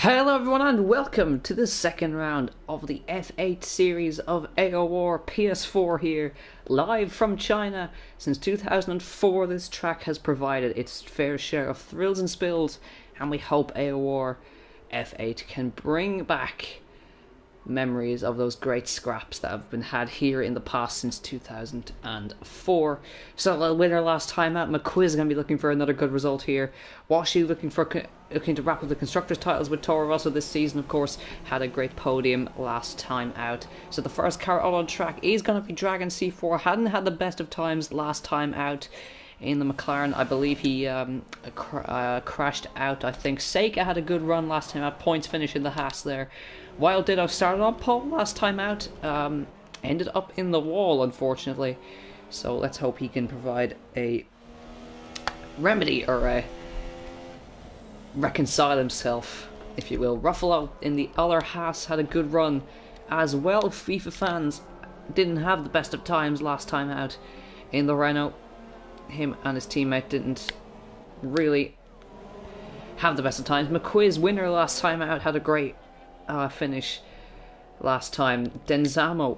Hello everyone and welcome to the second round of the F8 series of Aor PS4 here, live from China. Since 2004 this track has provided its fair share of thrills and spills, and we hope Aor F8 can bring back memories of those great scraps that have been had here in the past since 2004. So the winner last time out, McQuiz is going to be looking for another good result here. Washi looking to wrap up the constructors titles with Toro Rosso this season, of course, had a great podium last time out. So the first car out on track is going to be Dragon C4. Hadn't had the best of times last time out in the McLaren. I believe he crashed out. I think Seika had a good run last time out, points finish in the Haas there. Wild Ditto started on pole last time out, ended up in the wall unfortunately, so let's hope he can provide a remedy or a reconcile himself, if you will. Ruffalo in the other Haas had a good run as well. FIFA fans didn't have the best of times last time out in the Renault. Him and his teammate didn't really have the best of times. McQuiz, winner last time out, had a great finish last time. Denzamo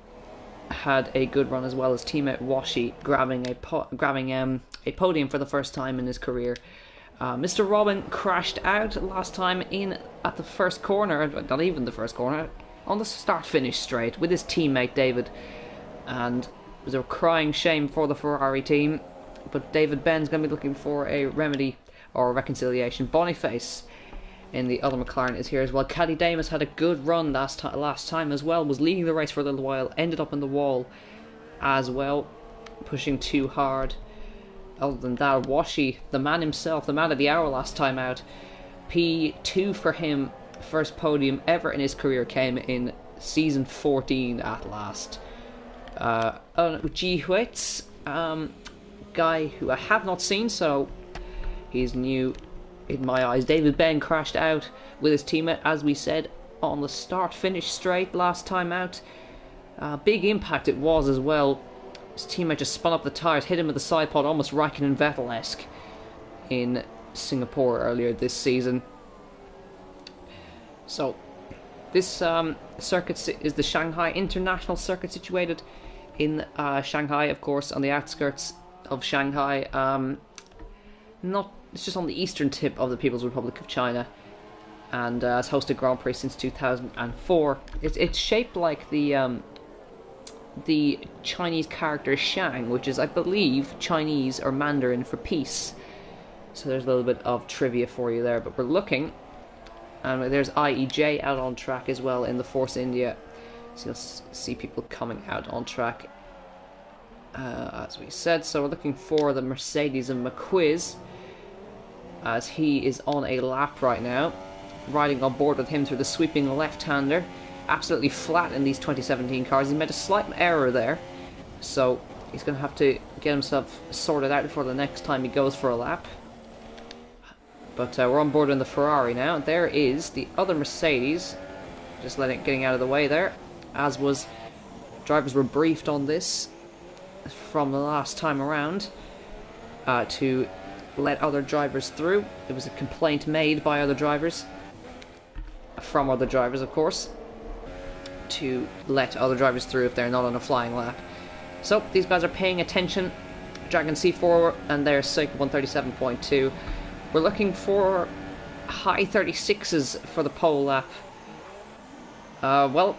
had a good run as well as teammate Washi, grabbing a podium for the first time in his career. Mr. Robin crashed out last time in at the first corner, not even the first corner, on the start-finish straight with his teammate David, and it was a crying shame for the Ferrari team. But David Ben's going to be looking for a remedy or a reconciliation. Boniface in the other McLaren is here as well. Caddy Damas had a good run last time as well, was leading the race for a little while, ended up in the wall as well, pushing too hard. Other than that, Washi, the man himself, the man of the hour last time out, P2 for him, first podium ever in his career, came in season 14 at last. Ji Huet's guy who I have not seen, so he's new in my eyes. David Ben crashed out with his teammate, as we said, on the start-finish straight last time out. Big impact it was as well. His teammate just spun up the tyres, hit him with the side pod, almost Raikkonen Vettel-esque in Singapore earlier this season. So this circuit is the Shanghai International Circuit, situated in Shanghai, of course, on the outskirts of Shanghai. It's just on the eastern tip of the People's Republic of China, and has hosted Grand Prix since 2004. It's shaped like the Chinese character Shang, which is, I believe, Chinese or Mandarin for peace. So there's a little bit of trivia for you there. But we're looking, and there's IEJ out on track as well in the Force India. So you'll see people coming out on track, as we said. So we're looking for the Mercedes of McQuiz, as he is on a lap right now, riding on board with him through the sweeping left-hander. Absolutely flat in these 2017 cars. He made a slight error there, so he's going to have to get himself sorted out for the next time he goes for a lap. But we're on board in the Ferrari now. There is the other Mercedes, just getting out of the way there, as was, drivers were briefed on this from the last time around, to let other drivers through. There was a complaint made by other drivers, from other drivers of course, to let other drivers through if they're not on a flying lap. So these guys are paying attention. Dragon C4 and their Seika 137.2. We're looking for high 36s for the pole lap. Well,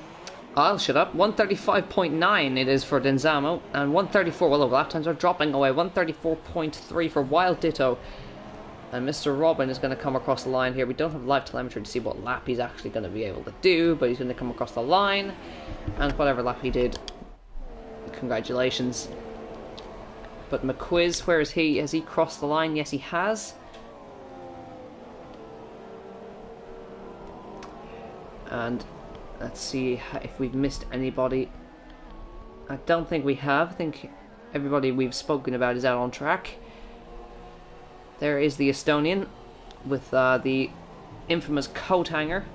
I'll shut up. 135.9 it is for Denzamo, and 134, well, the lap times are dropping away. 134.3 for Wild Ditto. And Mr. Robin is going to come across the line here. We don't have live telemetry to see what lap he's actually going to be able to do, but he's going to come across the line, and whatever lap he did, congratulations. But McQuiz, where is he? Has he crossed the line? Yes, he has. And let's see if we've missed anybody. I don't think we have. I think everybody we've spoken about is out on track. There is the Estonian with the infamous coat hanger,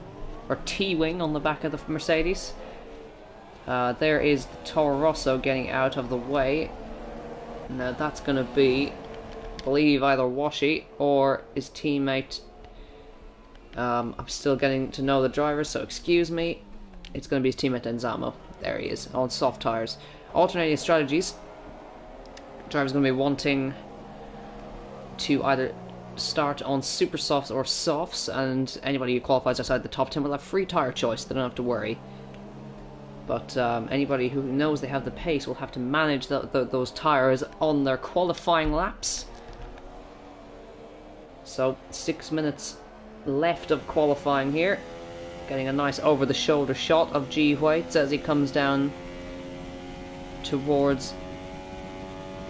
or T-wing, on the back of the Mercedes. There is the Toro Rosso getting out of the way. Now that's going to be, I believe, either Washi or his teammate I'm still getting to know the driver, so excuse me. It's going to be his teammate Denzamo. There he is, on soft tyres. Alternating strategies. The driver's going to be wanting to either start on super softs or softs, and anybody who qualifies outside the top 10 will have free tyre choice. They don't have to worry. But anybody who knows they have the pace will have to manage those tyres on their qualifying laps. So 6 minutes left of qualifying here. Getting a nice over-the-shoulder shot of G. White as he comes down towards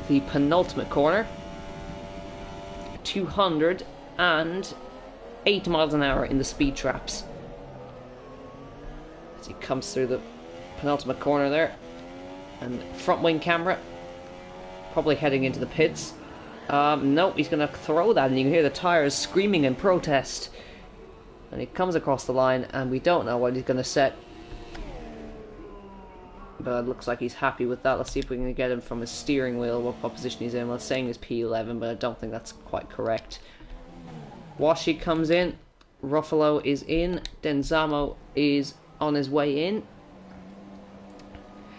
the penultimate corner. 208 miles an hour in the speed traps. As he comes through the penultimate corner there. And front wing camera. Probably heading into the pits. Nope, he's going to throw that, and you can hear the tyres screaming in protest. And he comes across the line, and we don't know what he's going to set. But it looks like he's happy with that. Let's see if we can get him from his steering wheel, what position he's in. Well, it's saying he's P11, but I don't think that's quite correct. Washi comes in. Ruffalo is in. Denzamo is on his way in.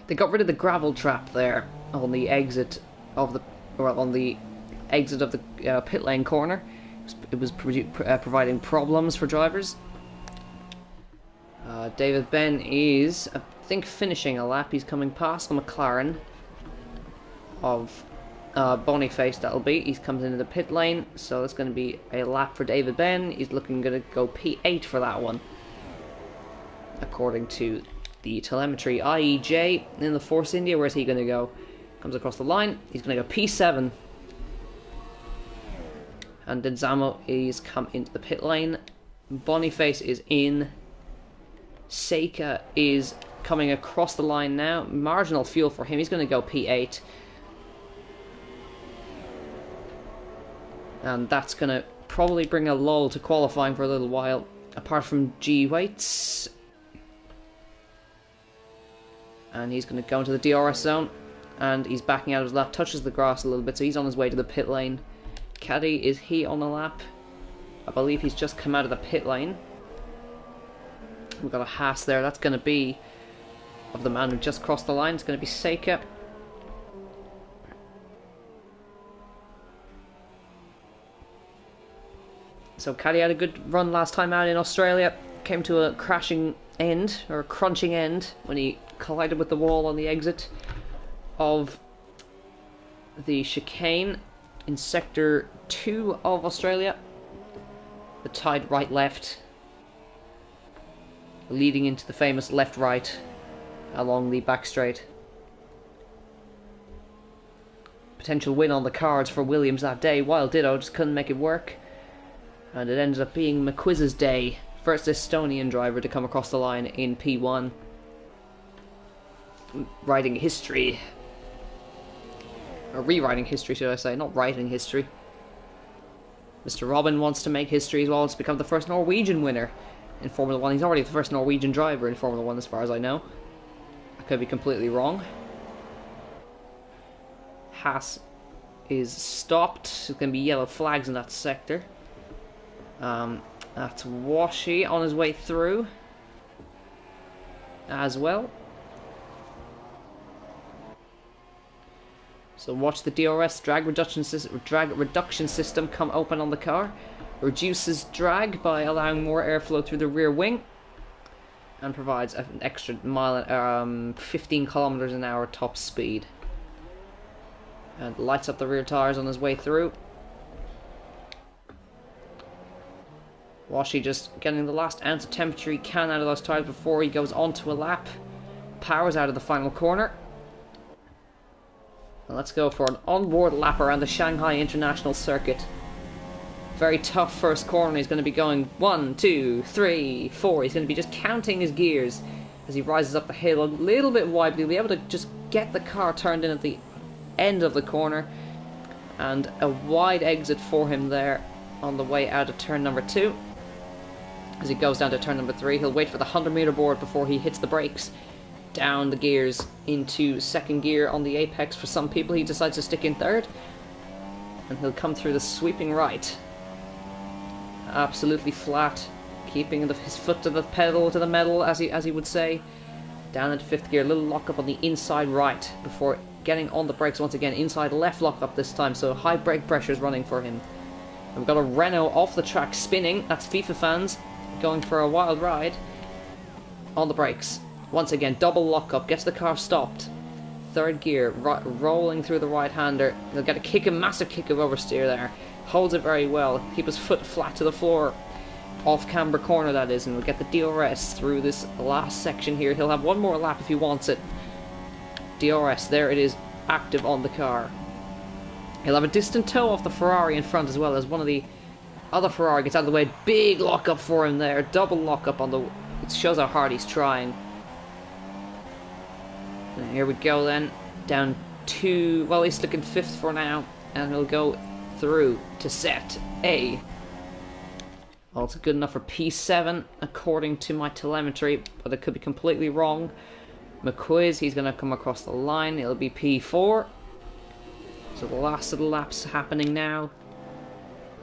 They got rid of the gravel trap there on the exit of the... Well, on the exit of the pit lane corner. It was providing problems for drivers. David Ben is, I think, finishing a lap. He's coming past the McLaren of Boniface, that'll be. He comes into the pit lane, so it's going to be a lap for David Ben. He's going to go P8 for that one, according to the telemetry. IEJ in the Force India, where's he going to go? Comes across the line, he's going to go P7. And Denzamo is come into the pit lane. Boniface is in. Seika is coming across the line now. Marginal fuel for him. He's going to go P8. And that's going to probably bring a lull to qualifying for a little while. Apart from G. Waits. And he's going to go into the DRS zone. And he's backing out of his lap. Touches the grass a little bit, so he's on his way to the pit lane. Caddy, is he on the lap? I believe he's just come out of the pit lane. We've got a Haas there. That's going to be of the man who just crossed the line. It's going to be Seika. So Caddy had a good run last time out in Australia. Came to a crashing end, or a crunching end, when he collided with the wall on the exit of the chicane in Sector 2 of Australia. The tied right-left, leading into the famous left-right along the back straight. Potential win on the cards for Williams that day, while Ditto just couldn't make it work. And it ended up being McQuiz's day. First Estonian driver to come across the line in P1. Writing history. Or rewriting history, should I say, not writing history. Mr. Robin wants to make history as well. It's become the first Norwegian winner in Formula 1. He's already the first Norwegian driver in Formula 1 as far as I know. I could be completely wrong. Haas is stopped. There's going to be yellow flags in that sector. That's Washi on his way through as well. So watch the DRS drag reduction system come open on the car. Reduces drag by allowing more airflow through the rear wing, and provides an extra mile, 15 kilometers an hour top speed. And lights up the rear tires on his way through. Washi just getting the last ounce of temperature he can out of those tires before he goes onto a lap. Powers out of the final corner. And let's go for an onboard lap around the Shanghai International Circuit. Very tough first corner. He's going to be going 1, 2, 3, 4. He's going to be just counting his gears as he rises up the hill a little bit wide, but he'll be able to just get the car turned in at the end of the corner. And a wide exit for him there on the way out of turn number 2. As he goes down to turn number 3, he'll wait for the 100-meter board before he hits the brakes. Down the gears into second gear on the apex for some people. He decides to stick in third. And he'll come through the sweeping right. Absolutely flat keeping his foot to the pedal, to the metal, as he would say. Down into 5th gear, little lockup on the inside right before getting on the brakes once again. Inside left lockup this time, so high brake pressure is running for him. And we've got a Renault off the track spinning. That's FIFA fans going for a wild ride. On the brakes. Once again, double lockup, gets the car stopped. 3rd gear, rolling through the right-hander. He'll get a massive kick of oversteer there. Holds it very well. Keep his foot flat to the floor. Off camber corner, that is, and we'll get the DRS through this last section here. He'll have one more lap if he wants it. DRS, there it is, active on the car. He'll have a distant tow off the Ferrari in front as well, as one of the other Ferrari gets out of the way. Big lockup for him there, double lockup on the... It shows how hard he's trying. And here we go then, down to... Well, he's looking 5th for now, and he'll go through to set A. Well, it's good enough for P7, according to my telemetry, but it could be completely wrong. McQuiz, he's going to come across the line. It'll be P4. So the last of the laps happening now.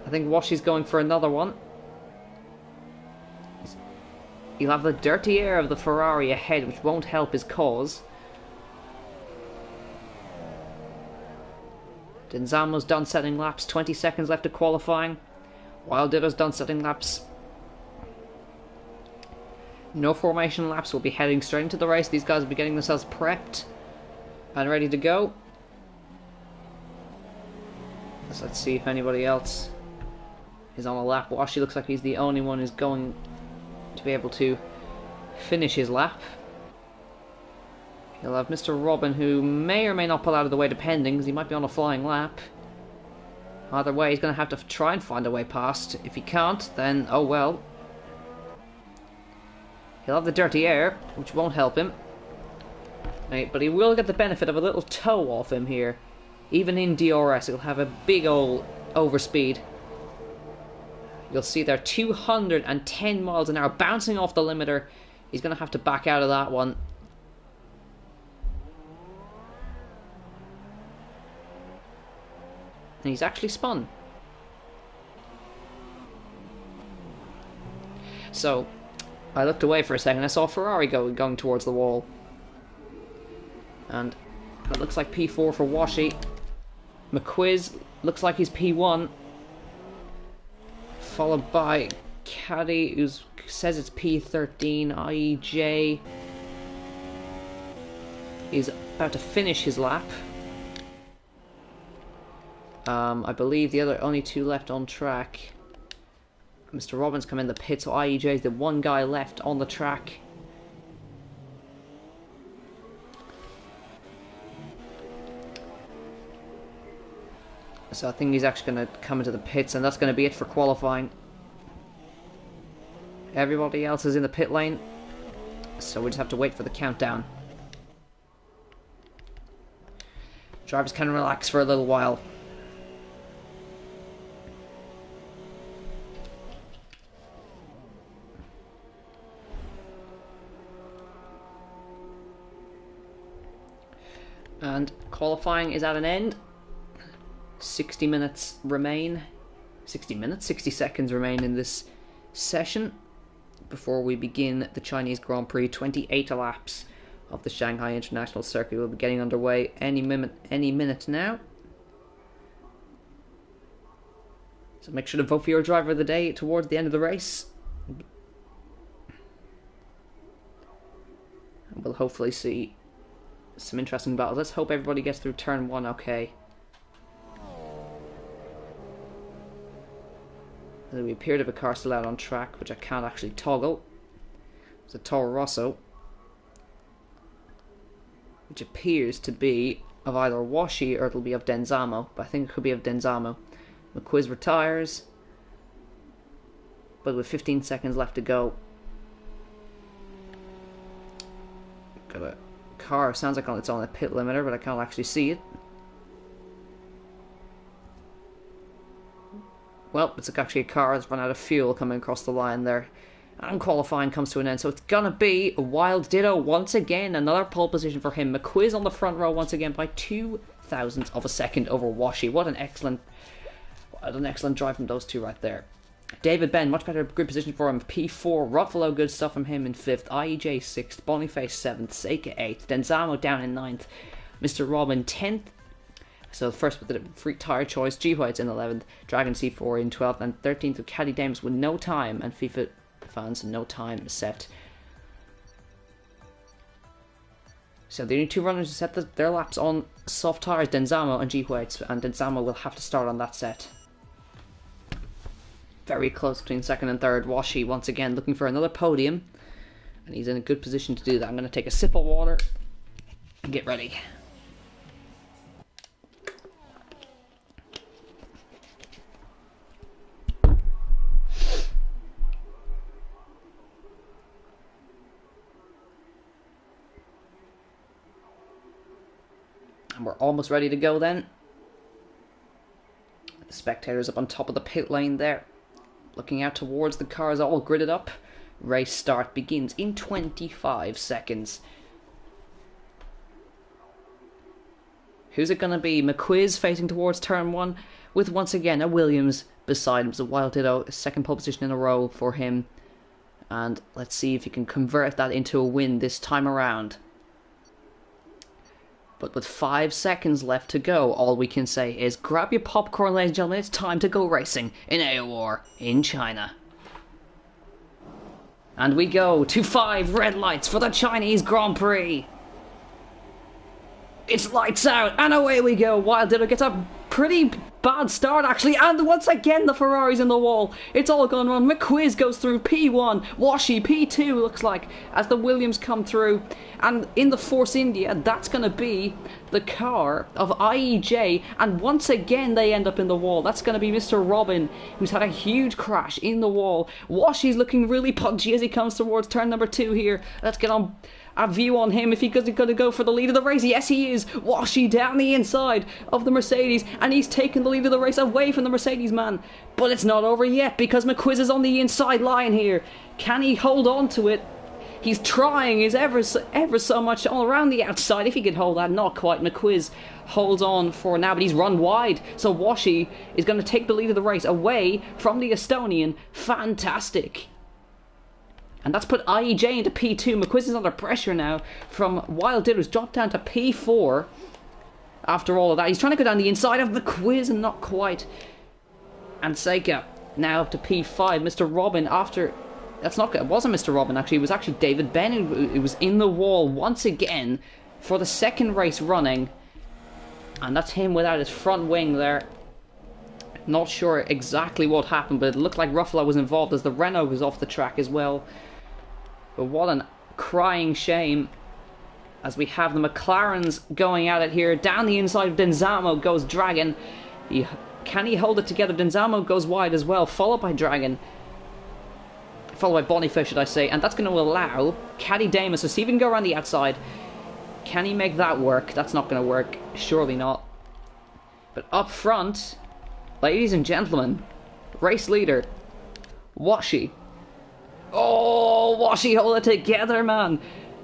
I think Washy's going for another one. He'll have the dirty air of the Ferrari ahead, which won't help his cause. Denzamo's done setting laps, 20 seconds left of qualifying. Wild Ditto's done setting laps. No formation laps, we'll be heading straight into the race. These guys will be getting themselves prepped and ready to go. So let's see if anybody else is on a lap. Washy looks like he's the only one who's going to be able to finish his lap. He'll have Mr. Robin, who may or may not pull out of the way depending, because he might be on a flying lap. Either way, he's going to have to try and find a way past. If he can't, then oh well. He'll have the dirty air, which won't help him. Right, but he will get the benefit of a little tow off him here. Even in DRS, he'll have a big old overspeed. You'll see there 210 miles an hour, bouncing off the limiter. He's going to have to back out of that one. And he's actually spun. So, I looked away for a second. I saw Ferrari going towards the wall. And it looks like P4 for Washy. McQuiz looks like he's P1. Followed by Caddy, who says it's P13. IEJ is about to finish his lap. I believe the only two left on track. Mr. Robbins come in the pit, so IEJ is the one guy left on the track. So I think he's actually going to come into the pits, and that's going to be it for qualifying. Everybody else is in the pit lane, so we just have to wait for the countdown. Drivers can relax for a little while. And qualifying is at an end. 60 minutes remain. 60 seconds remain in this session before we begin the Chinese Grand Prix. 28 laps of the Shanghai International Circuit will be getting underway any minute now. So make sure to vote for your driver of the day towards the end of the race. And we'll hopefully see some interesting battles. Let's hope everybody gets through turn 1 okay. We appear to have a car still out on track, which I can't actually toggle. It's a Toro Rosso, which appears to be of either Washy or it'll be of Denzamo, but I think it could be of Denzamo. McQuiz retires, but with 15 seconds left to go. Got a car, sounds like it's on a pit limiter, but I can't actually see it. Well, it's actually a car that's run out of fuel coming across the line there. And qualifying comes to an end. So it's going to be Wild Ditto once again. Another pole position for him. McQuiz on the front row once again by 0.02 of a second over Washy. What an excellent drive from those two right there. David Ben, much better grid position for him. P4, Ruffalo, good stuff from him in 5th. IEJ 6th. Boniface 7th. Seika 8th. Denzamo down in 9th. Mr. Robin 10th. So first with the free tire choice. G White's in 11th. Dragon C4 in 12th. And 13th with Caddy Dames with no time. And FIFA fans no time set. So the only two runners to set their laps on soft tires, Denzamo and G White's. And Denzamo will have to start on that set. Very close between second and third. Washi once again looking for another podium, and he's in a good position to do that. I'm going to take a sip of water and get ready. And we're almost ready to go then. The spectators up on top of the pit lane there, looking out towards the cars all gridded up. Race start begins in 25 seconds. Who's it going to be? McQuiz facing towards turn 1 with once again a Williams beside him. It's a Wild Ditto, second pole position in a row for him. And let's see if he can convert that into a win this time around. But with 5 seconds left to go, all we can say is grab your popcorn, ladies and gentlemen. It's time to go racing in Aor in China. And we go to 5 red lights for the Chinese Grand Prix. It's lights out, and away we go. Wild Ditto gets a pretty bad start, actually, and once again the Ferrari's in the wall. It's all gone wrong. McQuiz goes through P1, Washi P2 looks like, as the Williams come through. And in the Force India, that's going to be the car of IEJ, and once again they end up in the wall. That's going to be Mr. Robin, who's had a huge crash in the wall. Washi's looking really punchy as he comes towards turn number 2 here. Let's get on a view on him if he's going to go for the lead of the race. Yes, he is. Washi down the inside of the Mercedes, and he's taken the lead of the race away from the Mercedes man. But it's not over yet, because McQuiz is on the inside line here. Can he hold on to it? He's trying his ever so much all around the outside. If he could hold that, not quite. McQuiz holds on for now, but he's run wide. So Washi is going to take the lead of the race away from the Estonian. Fantastic. And that's put IEJ into P2. McQuiz is under pressure now from Wild Ditto's dropped down to P4. After all of that, he's trying to go down the inside of McQuiz and not quite. And Seika now up to P5. Mr. Robin after... That's not good. It wasn't Mr. Robin, actually. It was actually David Ben who was in the wall once again for the second race running. And that's him without his front wing there. Not sure exactly what happened, but it looked like Ruffalo was involved as the Renault was off the track as well. But what a crying shame as we have the McLarens going at it here. Down the inside of Denzamo goes Dragon. Can he hold it together? Denzamo goes wide as well, followed by Dragon. Followed by Boniface, should I say. And that's going to allow Caddy Damus to see if he can go around the outside. Can he make that work? That's not going to work. Surely not. But up front, ladies and gentlemen, race leader, Washi. Oh, Washi, hold it together, man.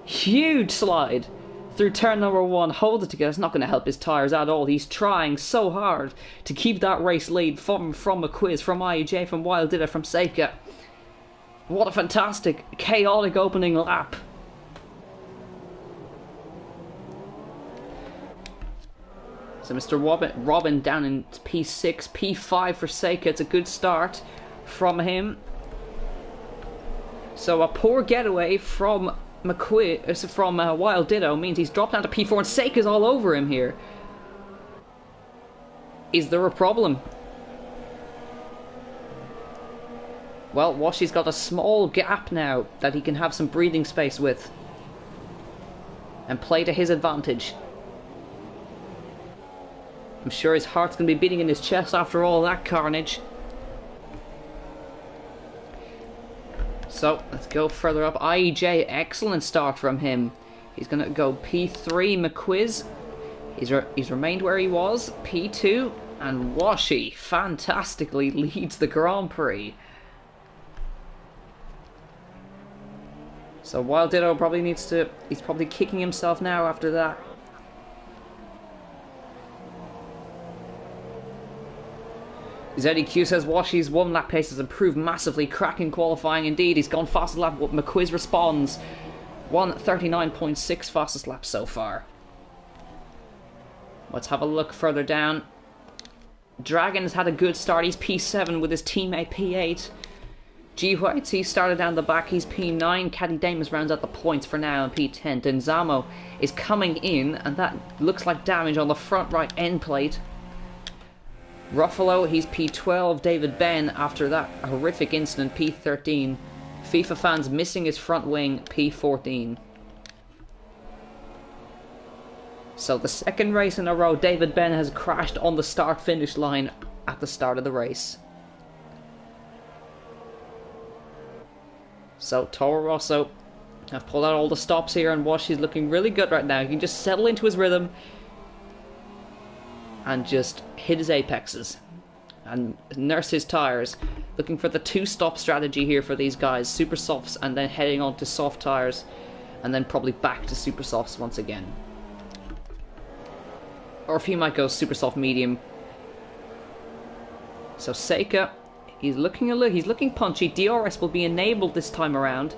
Huge slide through turn number 1. Hold it together. It's not going to help his tyres at all. He's trying so hard to keep that race lead from McQuiz, from IEJ, from Wild Ditto, from Seika. What a fantastic, chaotic opening lap. So Mr. Robin down in P6, P5 for Seika. It's a good start from him. So a poor getaway from McQuiz, from Wild Ditto means he's dropped down to P4, and Seika's all over him here. Is there a problem? Well, Washi's got a small gap now that he can have some breathing space with and play to his advantage. I'm sure his heart's going to be beating in his chest after all that carnage. So, let's go further up. IEJ, excellent start from him. He's going to go P3, McQuiz. He's remained where he was. P2, and Washi fantastically leads the Grand Prix. So Wild Ditto probably needs to... He's probably kicking himself now after that. ZDQ says Washi's 1 lap pace has improved massively, cracking qualifying indeed. He's gone fastest lap. McQuiz responds 1:39.6 fastest lap so far. Let's have a look further down. Dragon has had a good start. He's P7 with his teammate P8. G Whites, he started down the back. He's P9. Caddy Damus rounds out the points for now in P10. Denzamo is coming in, and that looks like damage on the front right end plate. Ruffalo, he's P12. David Ben, after that horrific incident, P13. FIFA fans missing his front wing, P14. So the second race in a row, David Ben has crashed on the start-finish line at the start of the race. So Toro Rosso have pulled out all the stops here, and Washi's looking really good right now. He can just settle into his rhythm and just hit his apexes and nurse his tires. Looking for the 2-stop strategy here for these guys. Super softs and then heading on to soft tires, and then probably back to super softs once again. Or if he might go super soft medium. So Seika, he's looking punchy. DRS will be enabled this time around.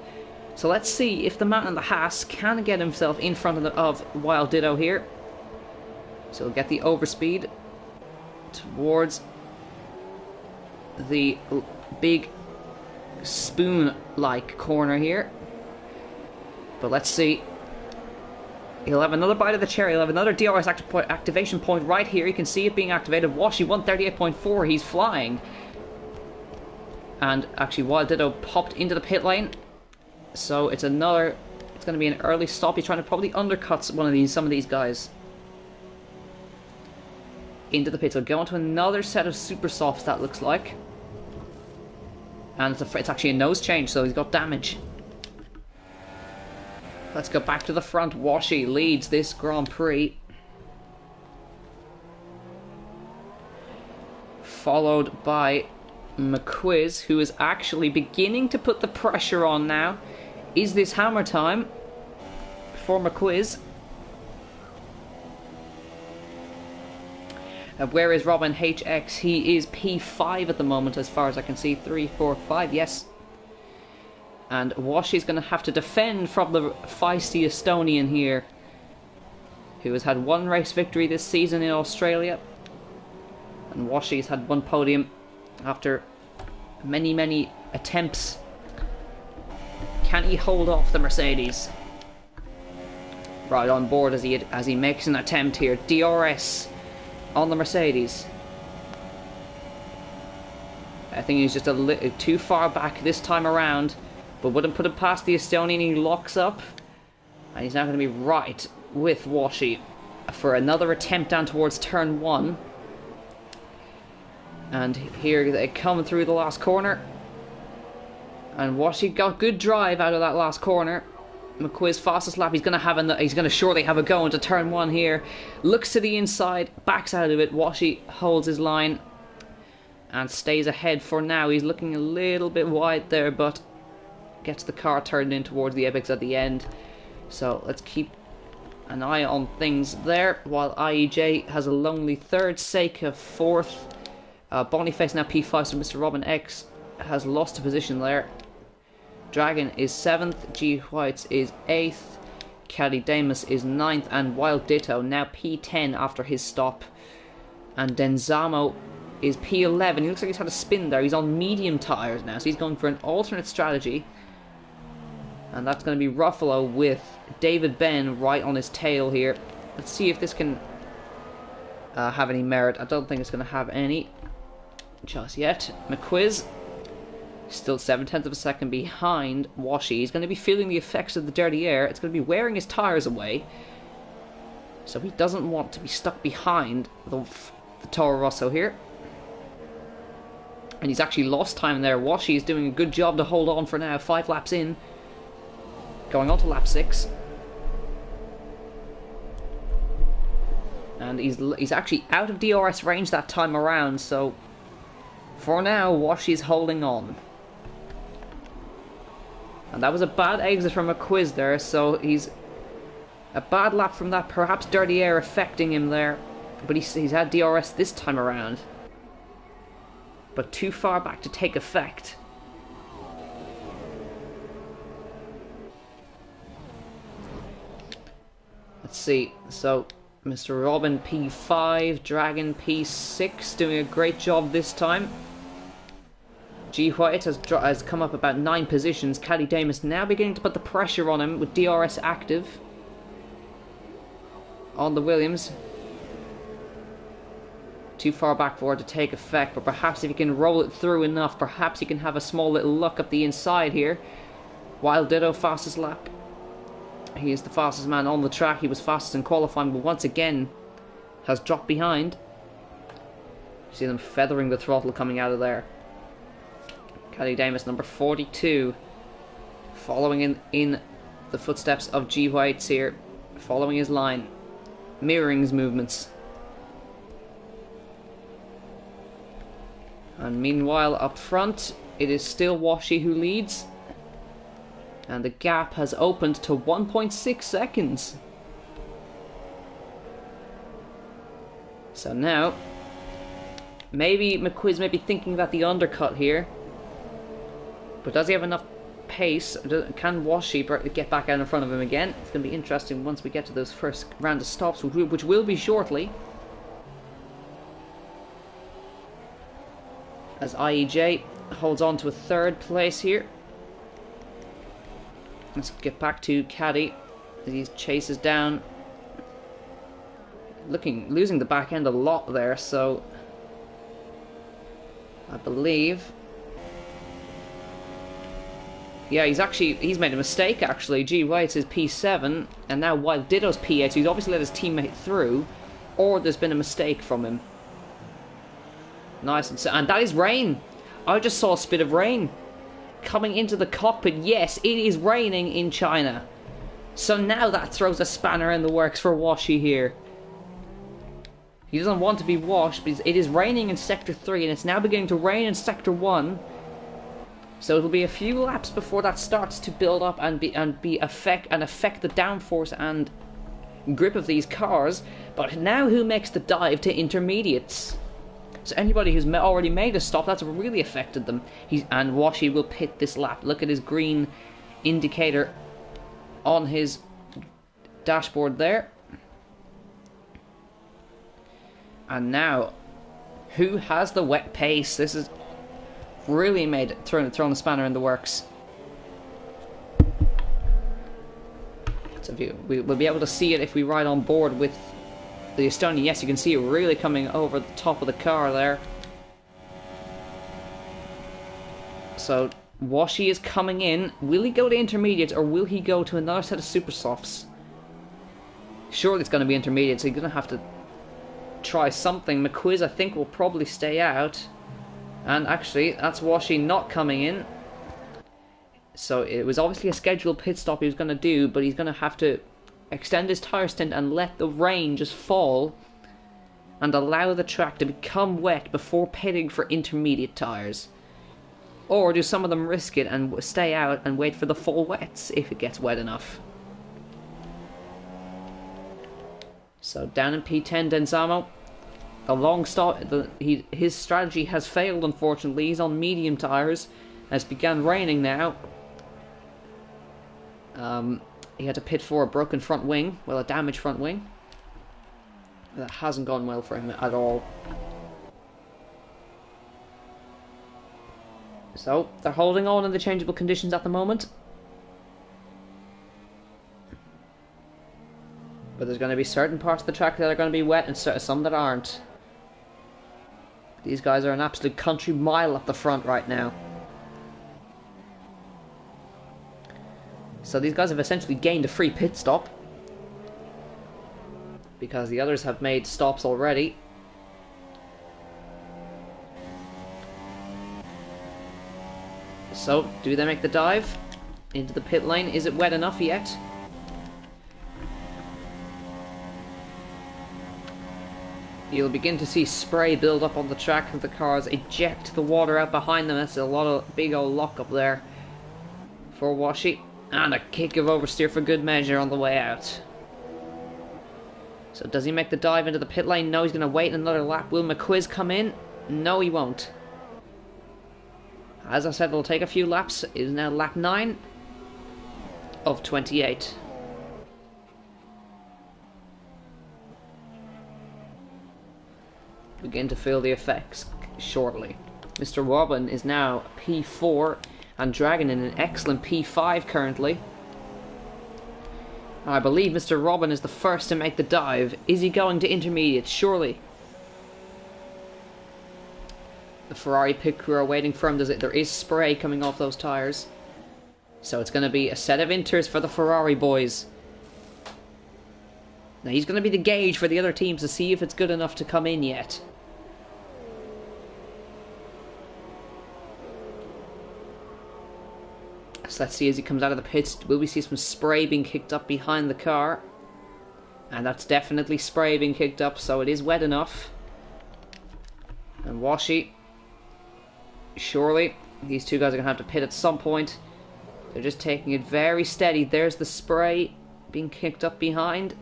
So let's see if the man in the Haas can get himself in front of Wild Ditto here. So he'll get the overspeed towards the big spoon-like corner here. But let's see. He'll have another bite of the cherry. He'll have another DRS activation point right here. You can see it being activated. Washi 138.4. He's flying. And actually, Wild Ditto popped into the pit lane. So it's going to be an early stop. He's trying to probably undercut some of these guys into the pit. So go into another set of super softs, that looks like. And it's actually a nose change, so he's got damage. Let's go back to the front. Washi leads this Grand Prix, followed by McQuiz, who is actually beginning to put the pressure on now. Is this hammer time for McQuiz? Where is Robin HX? He is P5 at the moment, as far as I can see. 3, 4, 5, yes. And Washi's going to have to defend from the feisty Estonian here, who has had 1 race victory this season in Australia. And Washi's had 1 podium after many, many attempts. Can he hold off the Mercedes? Right on board as he makes an attempt here. DRS on the Mercedes. I think he's just a little too far back this time around, but wouldn't put him past the Estonian. He locks up, and he's now going to be right with Washi for another attempt down towards turn 1. And here they come through the last corner, and Washi got good drive out of that last corner. McQuiz fastest lap. He's going to surely have a go into turn 1 here. Looks to the inside, backs out of it. Washi holds his line and stays ahead for now. He's looking a little bit wide there, but gets the car turned in towards the apex at the end. So let's keep an eye on things there, while IEJ has a lonely 3rd, Seika 4th. Boniface now P5, so Mr. Robin X has lost a position there. Dragon is 7th, G Whites is 8th, Caddy Damus is 9th, and Wild Ditto now P10 after his stop. And Denzamo is P11. He looks like he's had a spin there. He's on medium tyres now, so he's going for an alternate strategy. And that's going to be Ruffalo with David Ben right on his tail here. Let's see if this can have any merit. I don't think it's going to have any just yet. McQuiz still 0.7 of a second behind Washi. He's going to be feeling the effects of the dirty air. It's going to be wearing his tyres away. So he doesn't want to be stuck behind the Toro Rosso here. And he's actually lost time there. Washi is doing a good job to hold on for now. 5 laps in. Going on to lap 6. And he's actually out of DRS range that time around. So for now, Washi's holding on. And that was a bad exit from McQuiz there, so he's a bad lap from that, perhaps dirty air affecting him there. But he's had DRS this time around. but too far back to take effect. Let's see, so Mr. Robin P5, Dragon P6 doing a great job this time. G White has come up about 9 positions. Caddy Damus now beginning to put the pressure on him with DRS active on the Williams. Too far back for it to take effect, but perhaps if he can roll it through enough, perhaps he can have a small little luck up the inside here. Wild Ditto, fastest lap. He is the fastest man on the track. He was fastest in qualifying, but once again has dropped behind. You see them feathering the throttle coming out of there. Caddy Damus, number 42, following in the footsteps of G White's here, following his line, mirroring his movements. And meanwhile, up front, it is still Washi who leads. And the gap has opened to 1.6 seconds. So now, maybe McQuiz may be thinking about the undercut here. But does he have enough pace? Can Washi get back out in front of him again? It's going to be interesting once we get to those first round of stops, which will be shortly. As IEJ holds on to a 3rd place here. Let's get back to Caddy as he chases down. Losing the back end a lot there, so I believe. Yeah, he's made a mistake actually. G White's is P7 and now Wild Ditto's P8, so he's obviously let his teammate through, or there's been a mistake from him. Nice, and that is rain. I just saw a spit of rain coming into the cockpit. Yes, it is raining in China. So now that throws a spanner in the works for Washi here. He doesn't want to be washed, but it is raining in Sector 3, and it's now beginning to rain in Sector 1. So it'll be a few laps before that starts to build up and affect the downforce and grip of these cars. But now who makes the dive to intermediates? So anybody who's already made a stop, that's really affected them. And Washi will pit this lap. Look at his green indicator on his dashboard there. And now, who has the wet pace? This is really thrown the spanner in the works. So we'll be able to see it if we ride on board with the Estonian. Yes, you can see it really coming over the top of the car there. So Washi is coming in. Will he go to intermediates or will he go to another set of super softs? Surely it's going to be intermediate, so he's going to have to try something. McQuiz, I think, will probably stay out. And actually, that's Washi not coming in. So it was obviously a scheduled pit stop he was going to do, but he's going to have to extend his tyre stint and let the rain just fall and allow the track to become wet before pitting for intermediate tyres. Or do some of them risk it and stay out and wait for the full wets if it gets wet enough. So down in P10, Denzamo. A long stop. His strategy has failed, unfortunately. He's on medium tyres. It's begun raining now. He had to pit for a broken front wing. Well, a damaged front wing. That hasn't gone well for him at all. So, they're holding on in the changeable conditions at the moment. But there's going to be certain parts of the track that are going to be wet and some that aren't. These guys are an absolute country mile up the front right now. So these guys have essentially gained a free pit stop, because the others have made stops already. So, do they make the dive into the pit lane? Is it wet enough yet? You'll begin to see spray build up on the track of the cars, eject the water out behind them. That's a lot of big old lock up there for Washi. And a kick of oversteer for good measure on the way out. So does he make the dive into the pit lane? No, he's going to wait another lap. Will McQuiz come in? No, he won't. As I said, it'll take a few laps. It is now lap 9 of 28. Begin to feel the effects shortly. Mr. Robin is now P4 and Dragon in an excellent P5 currently. I believe Mr. Robin is the first to make the dive. Is he going to intermediate? Surely. The Ferrari pit crew are waiting for him. There is spray coming off those tyres. So it's going to be a set of inters for the Ferrari boys. Now he's going to be the gauge for the other teams to see if it's good enough to come in yet. So let's see as he comes out of the pits. Will we see some spray being kicked up behind the car? And that's definitely spray being kicked up, so it is wet enough. And Washy, surely these two guys are going to have to pit at some point. They're just taking it very steady. There's the spray being kicked up behind.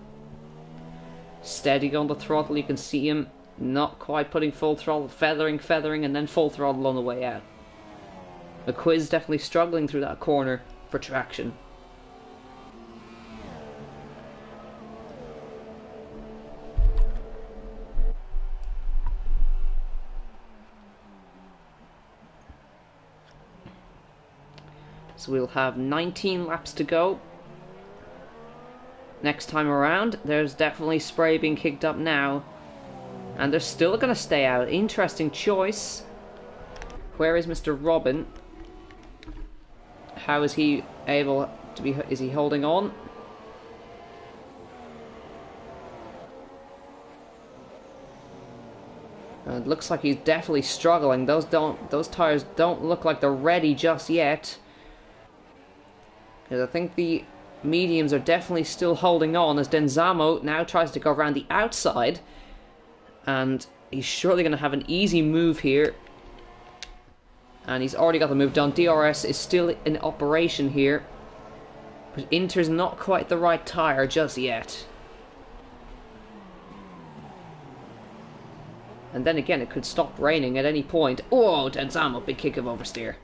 Steady on the throttle. You can see him not quite putting full throttle, feathering, and then full throttle on the way out. McQuiz definitely struggling through that corner for traction. So we'll have 19 laps to go. Next time around, there's definitely spray being kicked up now. And they're still going to stay out. Interesting choice. Where is Mr. Robin? How is he able to be... Is he holding on? It looks like he's definitely struggling. Those tires don't look like they're ready just yet. Because I think the mediums are definitely still holding on as Denzamo now tries to go around the outside. And he's surely going to have an easy move here. And he's already got the move done. DRS is still in operation here. But Inter's not quite the right tyre just yet. And then again, it could stop raining at any point. Oh, Denzamo, big kick of oversteer.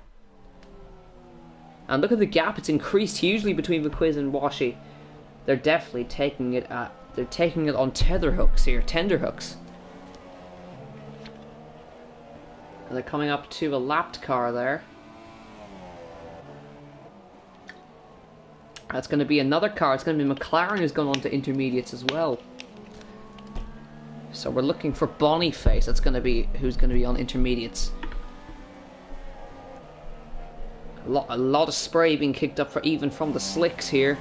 And look at the gap, it's increased hugely between McQuiz and Washy. They're definitely taking it they're taking it on tether hooks here, tender hooks. And they're coming up to a lapped car there. That's going to be another car. It's going to be McLaren who's going on to intermediates as well. So we're looking for Boniface. That's going to be who's going to be on intermediates. A lot of spray being kicked up even from the slicks here.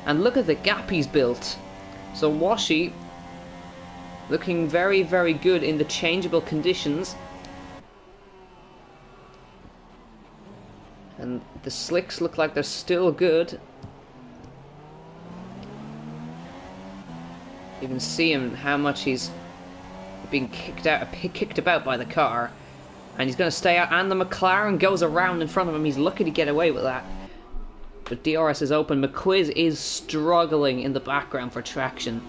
And look at the gap he's built. So Washy looking very, very good in the changeable conditions. And the slicks look like they're still good. You can see him how much he's being kicked about by the car. And he's going to stay out, and the McLaren goes around in front of him. He's lucky to get away with that. But DRS is open. McQuiz is struggling in the background for traction.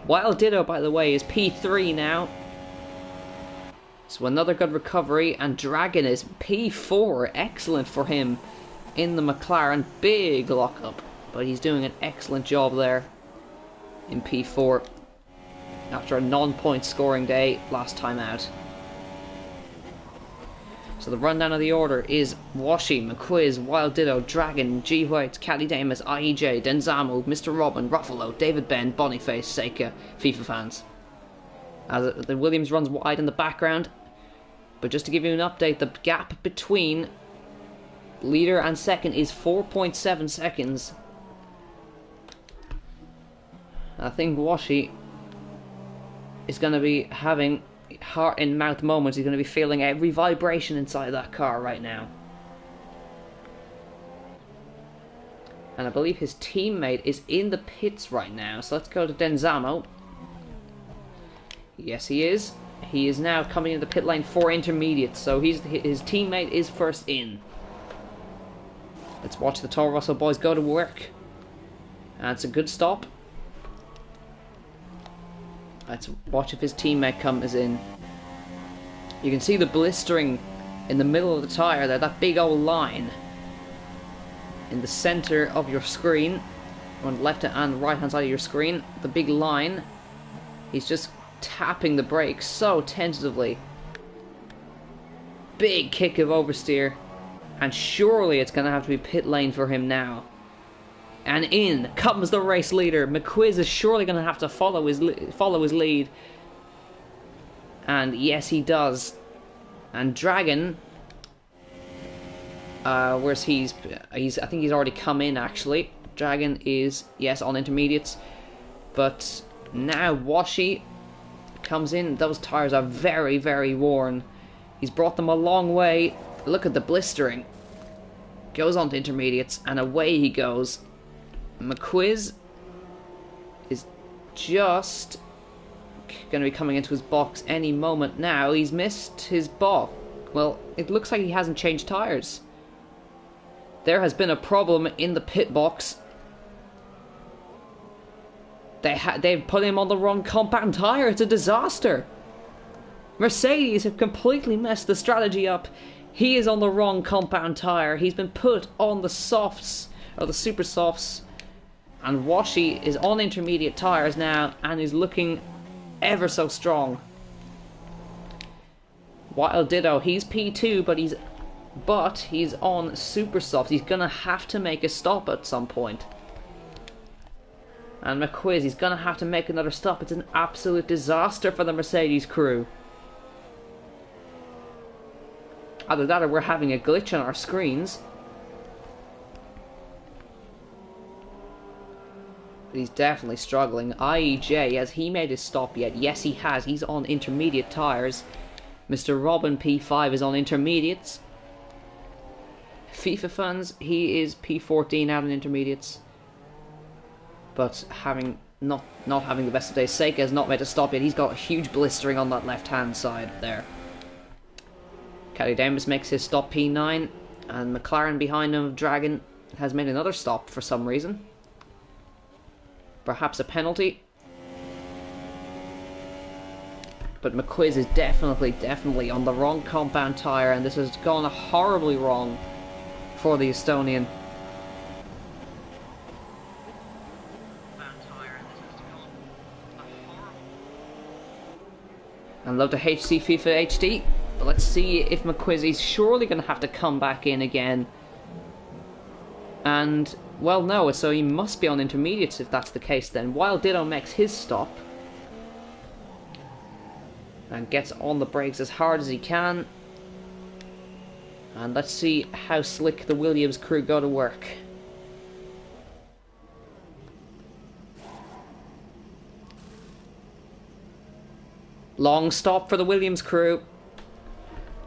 Wild Ditto, by the way, is P3 now. So another good recovery, and Dragon is P4. Excellent for him in the McLaren. Big lockup, but he's doing an excellent job there in P4 after a non-point scoring day last time out. So the rundown of the order is Washy, McQuiz, Wild Ditto, Dragon, G. White, Caddy Damus, IEJ, Denzamo, Mr. Robin, Ruffalo, David Ben, Boniface, Seika, FIFA fans. As the Williams runs wide in the background. But just to give you an update, the gap between leader and second is 4.7 seconds. I think Washy is going to be having heart in mouth moments. He's going to be feeling every vibration inside that car right now. And I believe his teammate is in the pits right now. So let's go to Denzamo. Yes, he is. He is now coming into the pit lane for intermediates. So his teammate is first in. Let's watch the Toro Rosso boys go to work. And it's a good stop. Let's watch if his teammate comes in. You can see the blistering in the middle of the tyre there, that big old line in the center of your screen, on the left and right hand side of your screen, the big line, he's just tapping the brakes so tentatively. Big kick of oversteer, and surely it's going to have to be pit lane for him now. And in comes the race leader. McQuiz is surely going to have to follow his lead. And yes, he does. And Dragon, where's he's I think he's already come in actually. Dragon is, yes, on intermediates. But now Washi comes in. Those tires are very, very worn. He's brought them a long way. Look at the blistering. Goes on to intermediates, and away he goes. McQuiz is just going to be coming into his box any moment now. He's missed his box. Well, it looks like he hasn't changed tires. There has been a problem in the pit box. They've put him on the wrong compound tire. It's a disaster. Mercedes have completely messed the strategy up. He is on the wrong compound tire. He's been put on the softs, or the super softs. And Washi is on intermediate tires now and is looking ever so strong. Wild Ditto, he's P2, but he's on super softs. He's gonna have to make a stop at some point. And McQuiz, he's gonna have to make another stop. It's an absolute disaster for the Mercedes crew. Either that or we're having a glitch on our screens. He's definitely struggling. IEJ, has he made his stop yet? Yes, he has. He's on intermediate tires. Mr. Robin P5 is on intermediates. FIFA fans, he is P14 out in intermediates. But not having the best of days, Seika has not made a stop yet. He's got a huge blistering on that left-hand side there. Caddy Damus makes his stop P9, and McLaren behind him, Dragon, has made another stop for some reason. Perhaps a penalty. But McQuiz is definitely on the wrong compound tyre, and this has gone horribly wrong for the Estonian. And love to HC FIFA HD. But let's see if McQuiz is surely going to have to come back in again. And, well, no, so he must be on intermediates if that's the case then. Wild Ditto makes his stop. And gets on the brakes as hard as he can. And let's see how slick the Williams crew go to work. Long stop for the Williams crew.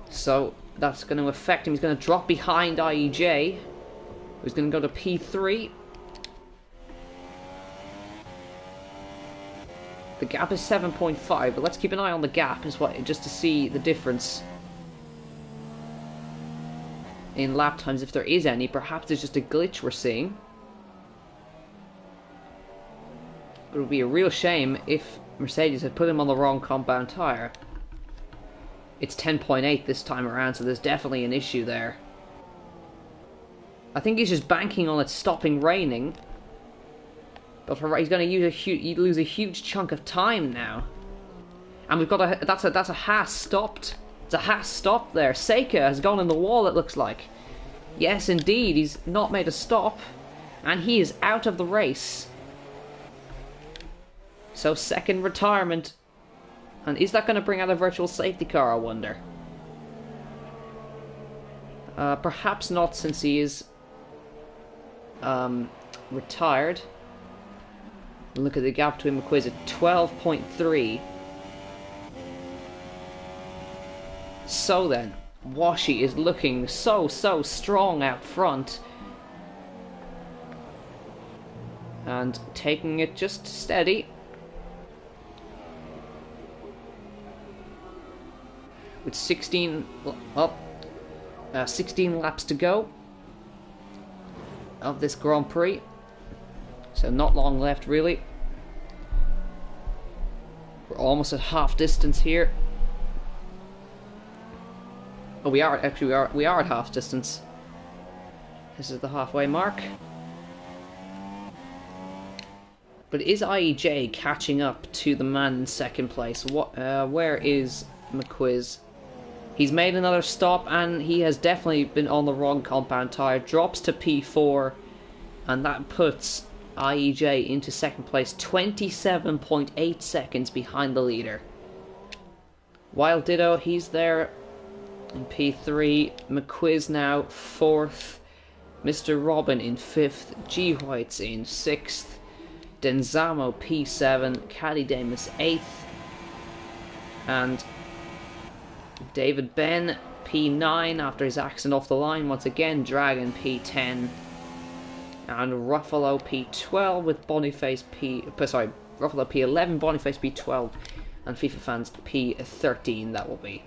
So that's going to affect him. He's going to drop behind IEJ. He's going to go to P3. The gap is 7.5, but let's keep an eye on the gap just to see the difference in lap times, if there is any. Perhaps there's just a glitch we're seeing. It would be a real shame if Mercedes had put him on the wrong compound tyre. It's 10.8 this time around, so there's definitely an issue there. I think he's just banking on it stopping raining. But he's going to lose a huge chunk of time now. And we've got that's a Haas stopped. It's a Haas stop there. Seika has gone in the wall, it looks like. Yes, indeed, he's not made a stop. And he is out of the race. So second retirement. And is that going to bring out a virtual safety car, I wonder? Perhaps not, since he is retired. Look at the gap between McQuiz at 12.3. So then, Washi is looking so strong out front. And taking it just steady. With 16 laps to go of this Grand Prix. So not long left, really. We're almost at half distance here. Oh, we are actually we are at half distance. This is the halfway mark. But is IEJ catching up to the man in second place? Where is McQuiz? He's made another stop, and he has definitely been on the wrong compound tyre. Drops to P4, and that puts IEJ into second place, 27.8 seconds behind the leader. Wild Ditto, he's there in P3. McQuiz now 4th. Mr. Robin in 5th. G. White's in 6th. Denzamo P7. Caddy Damus 8th. And David Ben P9 after his accident off the line once again. Dragon P10. And Ruffalo P12 with Boniface Ruffalo P11, Boniface P12, and FIFA Fans P13 that will be.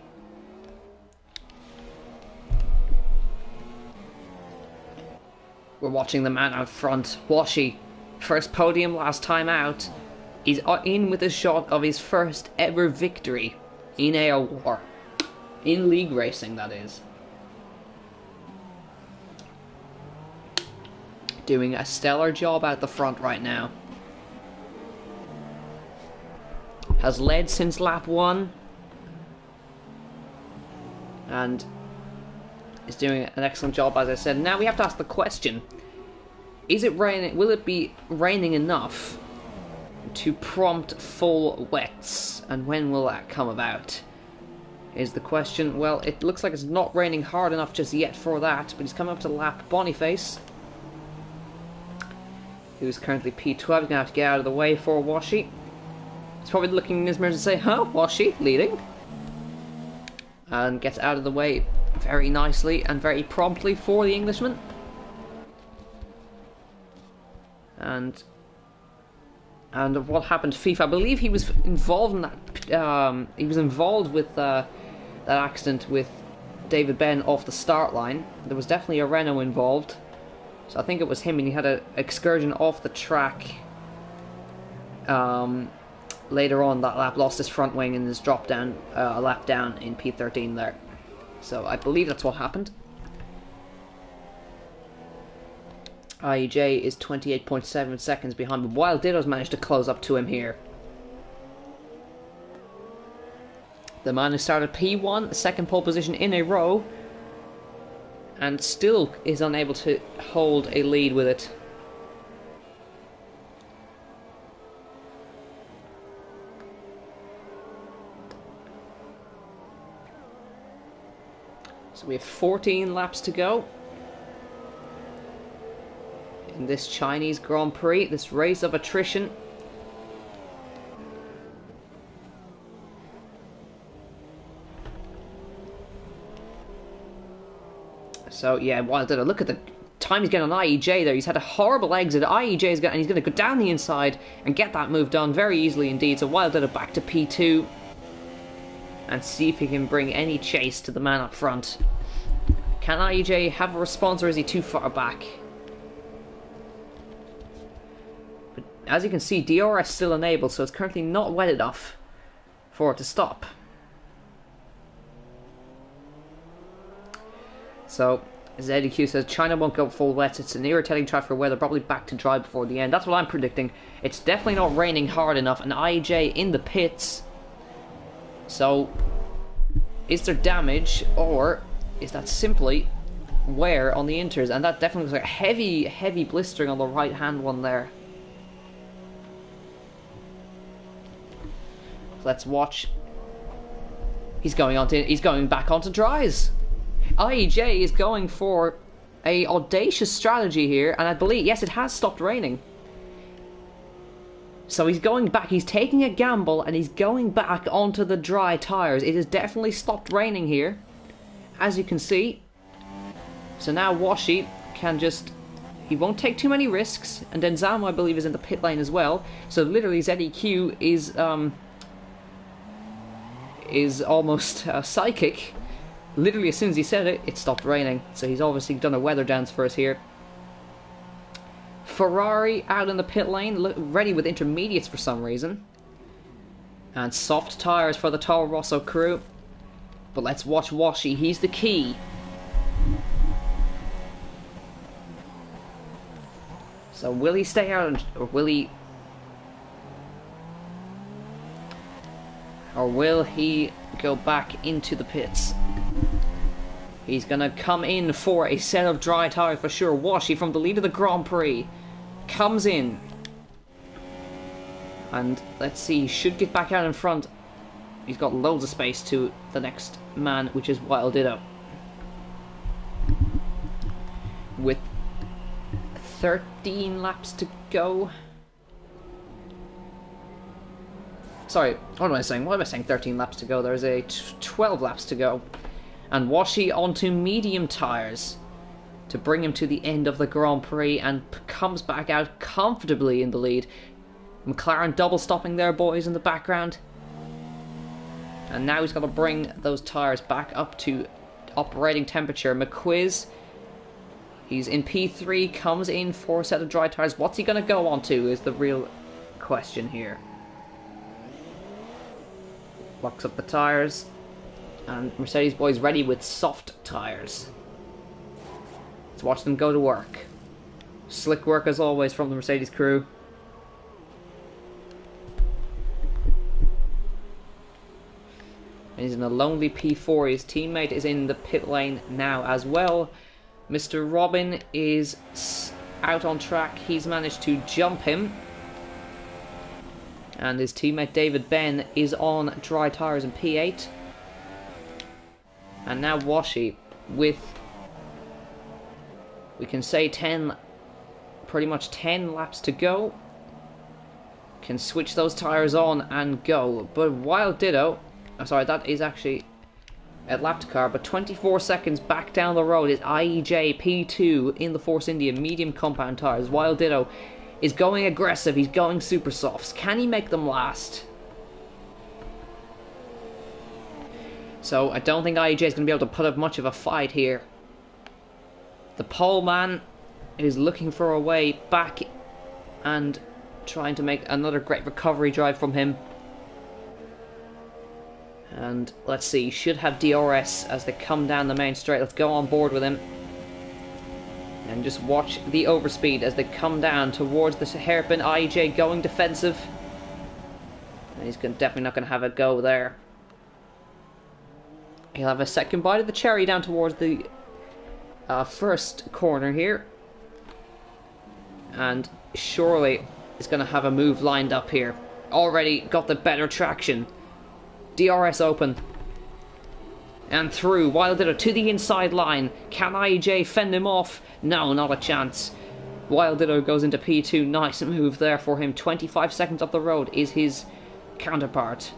We're watching the man out front, Washi. First podium last time out. He's in with a shot of his first ever victory in Aor. In league racing, that is. Doing a stellar job out the front right now. Has led since lap 1. And is doing an excellent job, as I said. Now we have to ask the question. Is it raining? Will it be raining enough to prompt full wets? And when will that come about? Is the question. Well, it looks like it's not raining hard enough just yet for that. But he's coming up to lap Boniface, who's currently P12. He's going to have to get out of the way for Washi. He's probably looking in his mirror and say, huh, Washi, leading? And gets out of the way very nicely and very promptly for the Englishman. And what happened to FIFA? I believe he was involved in that. He was involved with that accident with David Ben off the start line. There was definitely a Renault involved. So I think it was him, and he had an excursion off the track later on that lap, lost his front wing and has dropped down a lap down in P13 there. So I believe that's what happened. IEJ is 28.7 seconds behind, but Wild Ditto's managed to close up to him here. The man who started P1, second pole position in a row, and still is unable to hold a lead with it. So we have 14 laps to go in this Chinese Grand Prix, this race of attrition. So yeah, Wild Ditto, look at the time he's getting on IEJ there. He's had a horrible exit. IEJ is going, and he's going to go down the inside and get that move done very easily indeed. So Wild Ditto back to P2 and see if he can bring any chase to the man up front. Can IEJ have a response, or is he too far back? But as you can see, DRS still enabled, so it's currently not wet enough for it to stop. So ZDQ says China won't go full wet. It's an irritating track for weather, probably back to dry before the end. That's what I'm predicting. It's definitely not raining hard enough, and IEJ in the pits. So is there damage, or is that simply wear on the inters? And that definitely looks like heavy blistering on the right hand one there. Let's watch. He's going back onto dries. IEJ is going for a audacious strategy here, and I believe, yes, it has stopped raining. So he's going back, he's taking a gamble, and he's going back onto the dry tyres. It has definitely stopped raining here, as you can see. So now Washi can just, he won't take too many risks, and Denzamo, I believe, is in the pit lane as well. So literally ZEQ is almost psychic. Literally as soon as he said it, it stopped raining. So he's obviously done a weather dance for us here. Ferrari out in the pit lane, ready with intermediates for some reason. And soft tyres for the Toro Rosso crew. But let's watch Washi. He's the key. So will he stay out, or will he... Or will he go back into the pits? He's gonna come in for a set of dry tyres for sure. Washi from the lead of the Grand Prix comes in. And let's see, he should get back out in front. He's got loads of space to the next man, which is Wild Ditto. With 13 laps to go. Sorry, what am I saying? Why am I saying 13 laps to go? There's a 12 laps to go. And Washi onto medium tyres to bring him to the end of the Grand Prix, and comes back out comfortably in the lead. McLaren double stopping their boys in the background. And now he's got to bring those tyres back up to operating temperature. McQuiz, he's in P3, comes in for a set of dry tyres. What's he going to go on to is the real question here. Locks up the tyres. And Mercedes boys ready with soft tyres. Let's watch them go to work. Slick work as always from the Mercedes crew. He's in a lonely P4. His teammate is in the pit lane now as well. Mr. Robin is out on track. He's managed to jump him. And his teammate David Ben is on dry tyres in P8. And now Washi with, we can say pretty much 10 laps to go. Can switch those tyres on and go. But Wild Ditto, sorry, that is actually a lap car, but 24 seconds back down the road is IEJ P2 in the Force India medium compound tyres. Wild Ditto is going aggressive, he's going super softs. Can he make them last? So I don't think IEJ is going to be able to put up much of a fight here. The pole man is looking for a way back and trying to make another great recovery drive from him. And let's see, should have DRS as they come down the main straight. Let's go on board with him. And just watch the overspeed as they come down towards the hairpin. IEJ going defensive. And he's definitely not going to have a go there. He'll have a second bite of the cherry down towards the first corner here. And surely is going to have a move lined up here. Already got the better traction. DRS open. And through. Wild Ditto to the inside line. Can IEJ fend him off? No, not a chance. Wild Ditto goes into P2. Nice move there for him. 25 seconds up the road is his counterpart,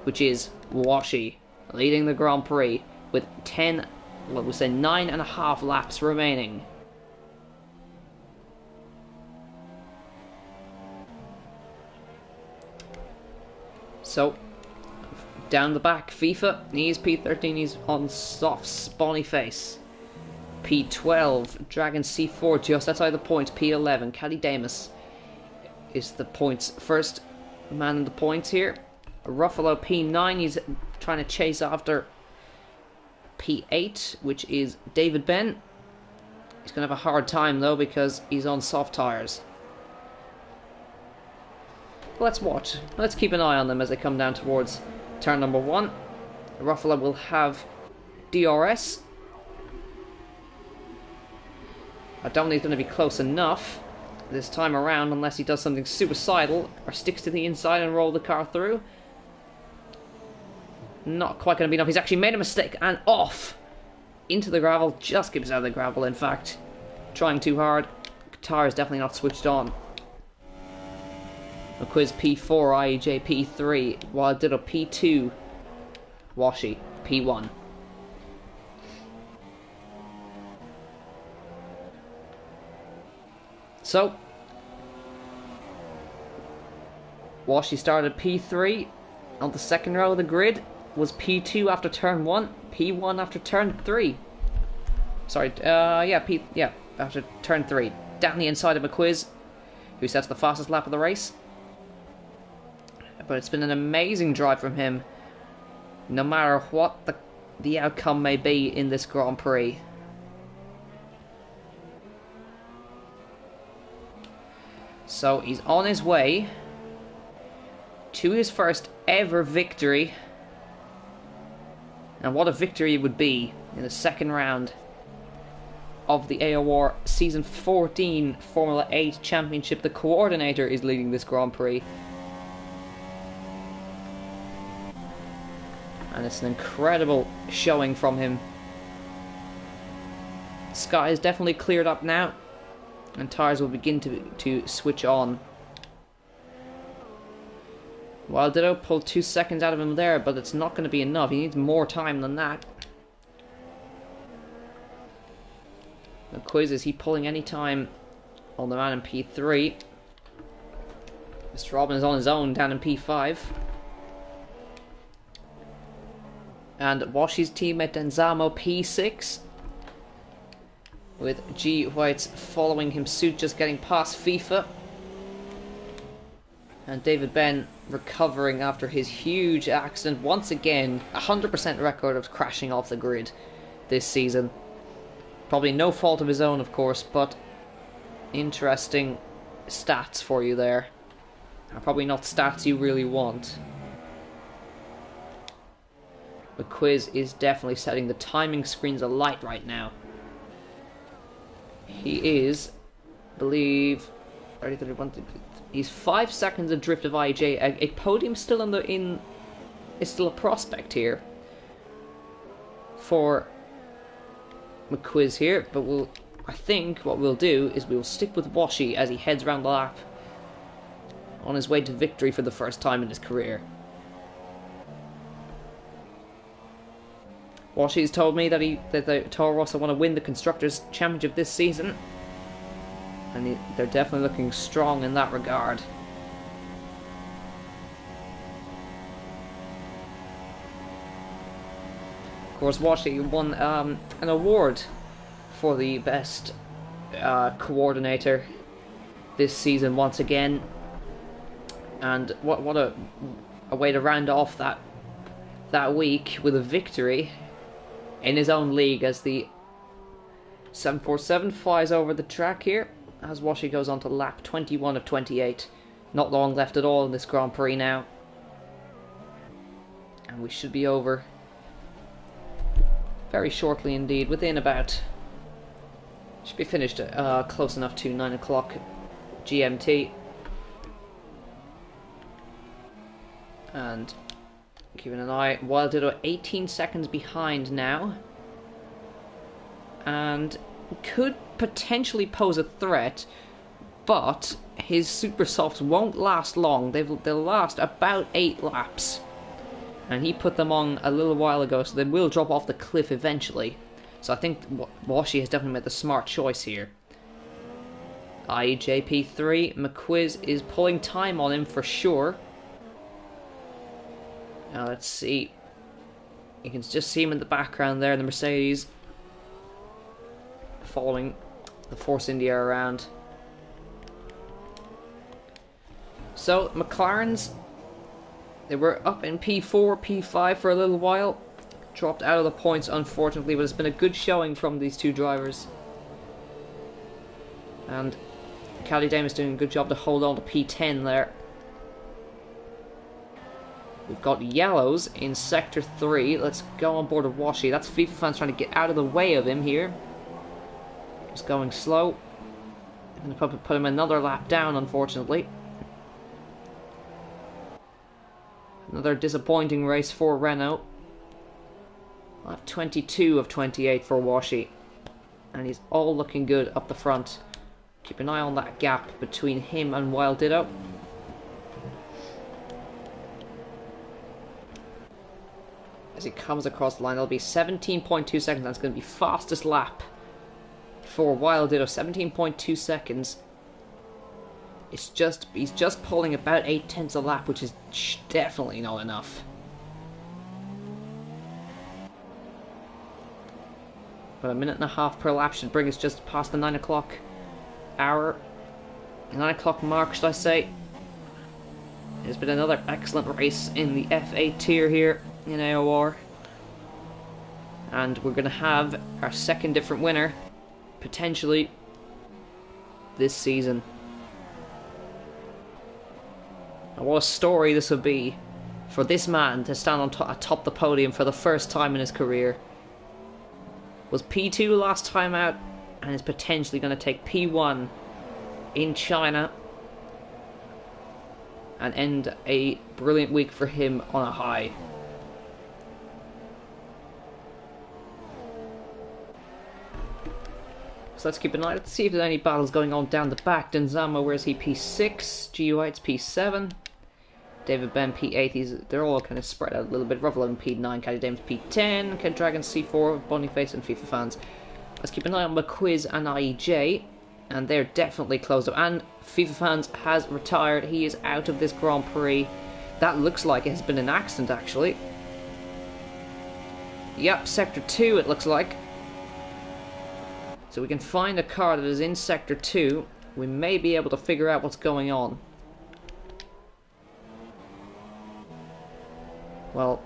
which is Washi, leading the Grand Prix with 9.5 laps remaining. So, down the back, FIFA, he's P13, he's on soft, spawny face. P12, Dragon C4 just outside the points. P11, Caddy Damus is the points first man in the points here. Ruffalo P9, he's trying to chase after P8, which is David Ben. He's going to have a hard time though because he's on soft tyres. Let's watch. Let's keep an eye on them as they come down towards turn number 1. Ruffalo will have DRS. I don't think he's going to be close enough this time around unless he does something suicidal or sticks to the inside and roll the car through. Not quite going to be enough. He's actually made a mistake and off into the gravel. Just keeps out of the gravel, in fact. Trying too hard. Guitar is definitely not switched on. McQuiz P4, IEJ P3, Wild Ditto P2, Washi P1. So, Washi started P3 on the second row of the grid, was P2 after turn 1, P1 after turn 3. Sorry, after turn 3. Down the inside of McQuiz, who sets the fastest lap of the race. But it's been an amazing drive from him. No matter what the the outcome may be in this Grand Prix. So he's on his way to his first ever victory. And what a victory it would be in the second round of the Aor Season 14 Formula 8 Championship. The coordinator is leading this Grand Prix. And it's an incredible showing from him. Sky is definitely cleared up now. And tyres will begin to switch on. Well, Ditto pulled 2 seconds out of him there, but it's not going to be enough. He needs more time than that. The quiz, is he pulling any time on the man in P3? Mr. Robin is on his own down in P5. And Washi's teammate Denzamo P6. With G Whites following him suit, just getting past FIFA. And David Ben recovering after his huge accident. Once again, 100% record of crashing off the grid this season. Probably no fault of his own, of course, but interesting stats for you there. Probably not stats you really want. The quiz is definitely setting the timing screens alight right now. He is, I believe, 30, 31, he's 5 seconds adrift of IJ. A podium still is still a prospect here for McQuiz here, but I think what we'll do is we'll stick with Washi as he heads around the lap on his way to victory for the first time in his career. Washi's told me that the Toro Rosso want to win the Constructors' Championship this season, and they're definitely looking strong in that regard. Of course, Washi won an award for the best coordinator this season once again, and what a way to round off that week with a victory in his own league as the 747 flies over the track here as Washi goes on to lap 21 of 28. Not long left at all in this Grand Prix now, and we should be over very shortly indeed, within about, should be finished close enough to 9 o'clock GMT. And keeping an eye, Wild Ditto 18 seconds behind now, and could potentially pose a threat, but his super softs won't last long. They'll last about 8 laps, and he put them on a little while ago, so they will drop off the cliff eventually. So I think Washi has definitely made the smart choice here. JP3, McQuiz is pulling time on him for sure. Now let's see. You can just see him in the background there, the Mercedes following the Force India around. So McLarens, they were up in P4, P5 for a little while, dropped out of the points unfortunately, but it's been a good showing from these two drivers. And Cali Dame is doing a good job to hold on to P10 there. We've got yellows in Sector 3. Let's go on board of Washi. That's FIFA fans trying to get out of the way of him here. Just going slow. I'm going to put him another lap down, unfortunately. Another disappointing race for Renault. Lap 22 of 28 for Washi. And he's all looking good up the front. Keep an eye on that gap between him and Wild Ditto. As he comes across the line, it'll be 17.2 seconds. That's going to be fastest lap for Wild Ditto. 17.2 seconds. He's just pulling about 8/10 a lap, which is definitely not enough. But a minute and a half per lap should bring us just past the 9 o'clock hour. 9 o'clock mark, should I say. It's been another excellent race in the F8 tier here in Aor. And we're going to have our second different winner, potentially, this season. And what a story this would be for this man to stand on atop the podium for the first time in his career. Was P2 last time out, and is potentially going to take P1 in China and end a brilliant week for him on a high. So let's keep an eye. Let's see if there's any battles going on down the back. Denzamo, where's he? P6. GUI's P7. David Ben P8. They're all kind of spread out a little bit. Ruffalo P9. Caddy Dames P10. Ken Dragon C4. Boniface and FIFA fans. Let's keep an eye on McQuiz and IEJ. And they're definitely closed up. And FIFA fans has retired. He is out of this Grand Prix. That looks like it has been an accident, actually. Yep, Sector 2 it looks like. So we can find a car that is in Sector 2. We may be able to figure out what's going on. Well,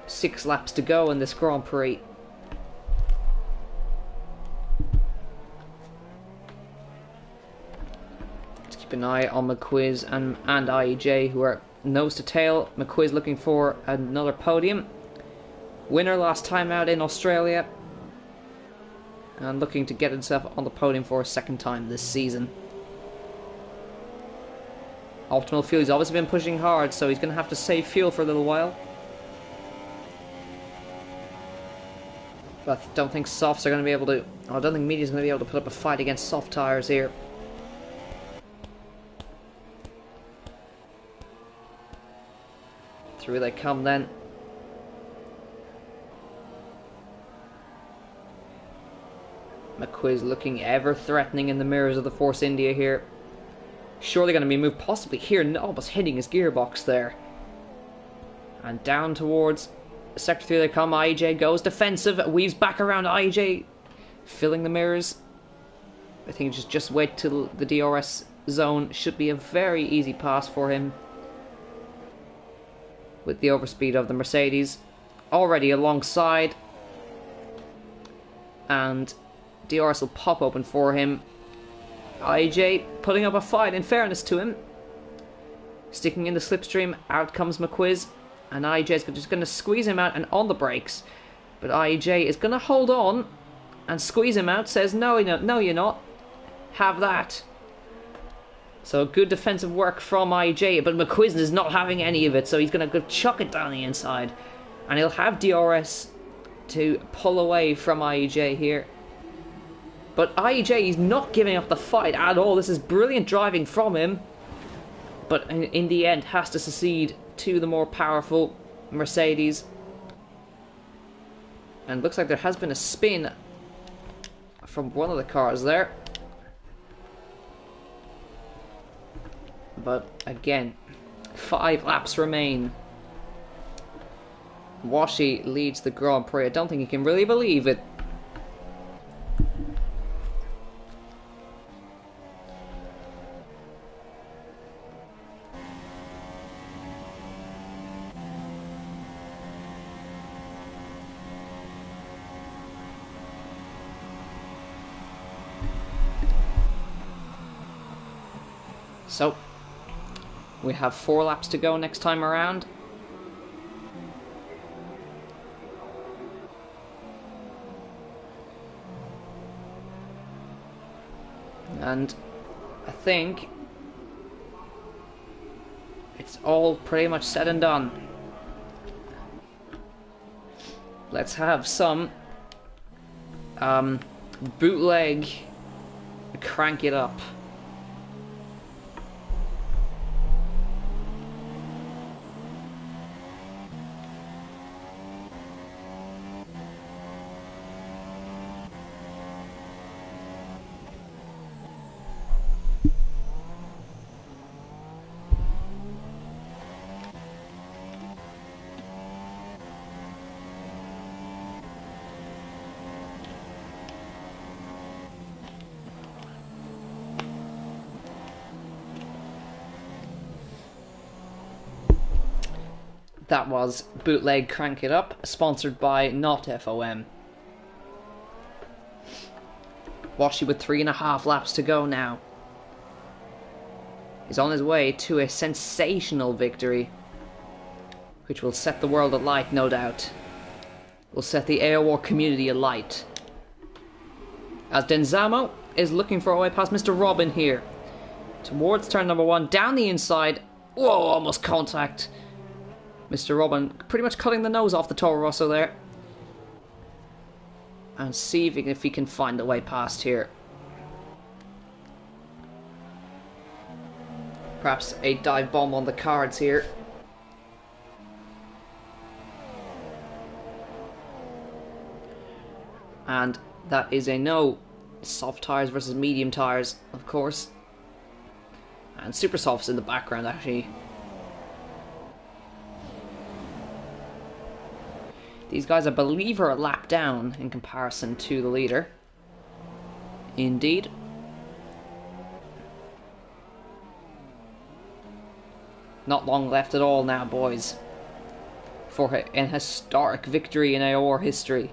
6 laps to go in this Grand Prix. Let's keep an eye on McQuiz and IEJ, who are nose to tail. McQuiz looking for another podium. Winner last time out in Australia, and looking to get himself on the podium for a second time this season. Optimal Fuel, he's obviously been pushing hard, so he's going to have to save fuel for a little while. But I don't think softs are going to be able to... I don't think media's going to be able to put up a fight against soft tyres here. Through they come then. McQuiz looking ever threatening in the mirrors of the Force India here. Surely going to be moved possibly here, almost hitting his gearbox there. And down towards Sector 3 they come. IEJ goes defensive, weaves back around. IEJ filling the mirrors. I think just wait till the DRS zone. Should be a very easy pass for him. With the overspeed of the Mercedes already alongside. And DRS will pop open for him. IJ putting up a fight, in fairness to him. Sticking in the slipstream, out comes McQuiz. And IJ is just going to squeeze him out and on the brakes. But IJ is going to hold on and squeeze him out. Says, no, no, you're not. Have that. So good defensive work from IJ. But McQuiz is not having any of it. So he's going to go chuck it down the inside. And he'll have DRS to pull away from IEJ here. But IEJ is not giving up the fight at all. This is brilliant driving from him. But in the end has to succeed to the more powerful Mercedes. And looks like there has been a spin from one of the cars there. But again, 5 laps remain. Washi leads the Grand Prix. I don't think he can really believe it. So, we have 4 laps to go next time around. And I think it's all pretty much said and done. Let's have some bootleg, crank it up. That was Bootleg Crank It Up, sponsored by Not FOM. Washi with 3.5 laps to go now. He's on his way to a sensational victory, which will set the world alight, no doubt. Will set the Aor community alight. As Denzamo is looking for a way past Mr. Robin here. Towards turn number 1, down the inside. Whoa, almost contact. Mr. Robin pretty much cutting the nose off the Toro Rosso there. And see if he can find a way past here. Perhaps a dive bomb on the cards here. And that is a no. Soft tires versus medium tires, of course. And super softs in the background, actually. These guys, I believe, are a lap down in comparison to the leader. Indeed. Not long left at all now, boys, for an historic victory in Aor history.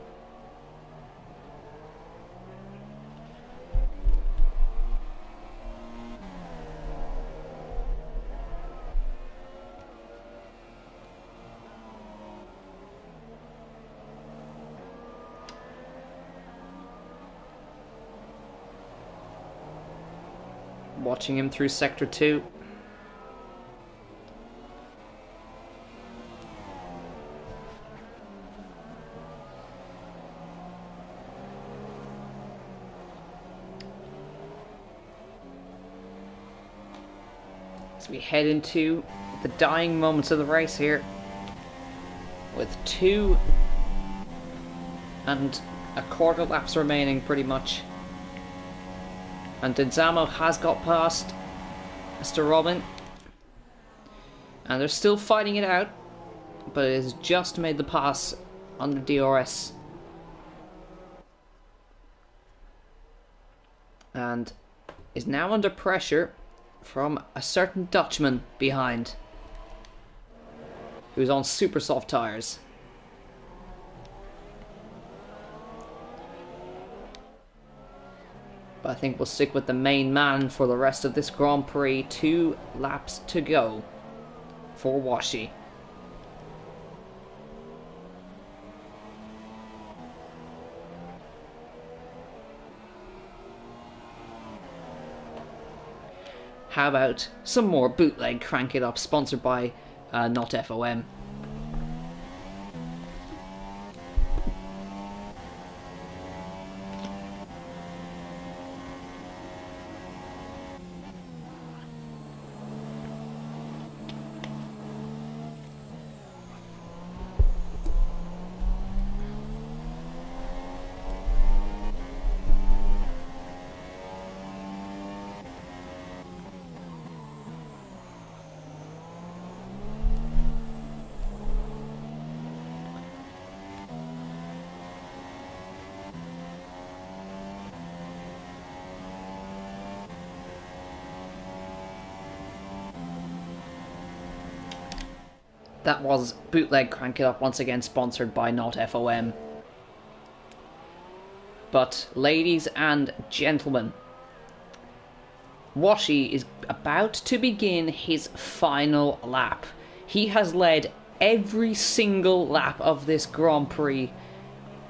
Watching him through Sector 2. As we head into the dying moments of the race here, with 2.25 laps remaining pretty much. And Denzamo has got past Mr. Robin. And they're still fighting it out, but it has just made the pass under DRS. And is now under pressure from a certain Dutchman behind, who's on super soft tires. But I think we'll stick with the main man for the rest of this Grand Prix. 2 laps to go for Washi. How about some more Bootleg Crank It Up, sponsored by Not FOM. That was Bootleg Crank It Up, once again sponsored by Not FOM. But, ladies and gentlemen, Washi is about to begin his final lap. He has led every single lap of this Grand Prix,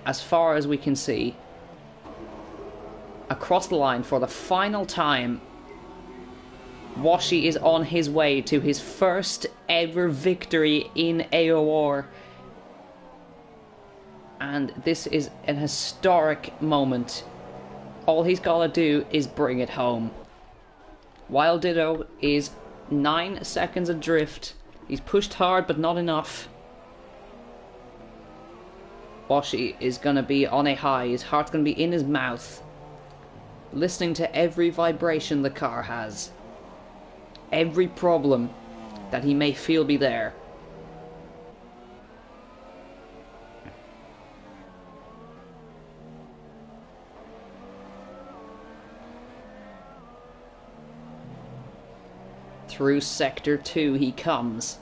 as far as we can see, across the line for the final time. Washi is on his way to his first ever victory in Aor. And this is an historic moment. All he's got to do is bring it home. Wild Ditto is 9 seconds adrift. He's pushed hard, but not enough. Washi is going to be on a high. His heart's going to be in his mouth, listening to every vibration the car has. Every problem that he may feel be there. Through Sector 2 he comes.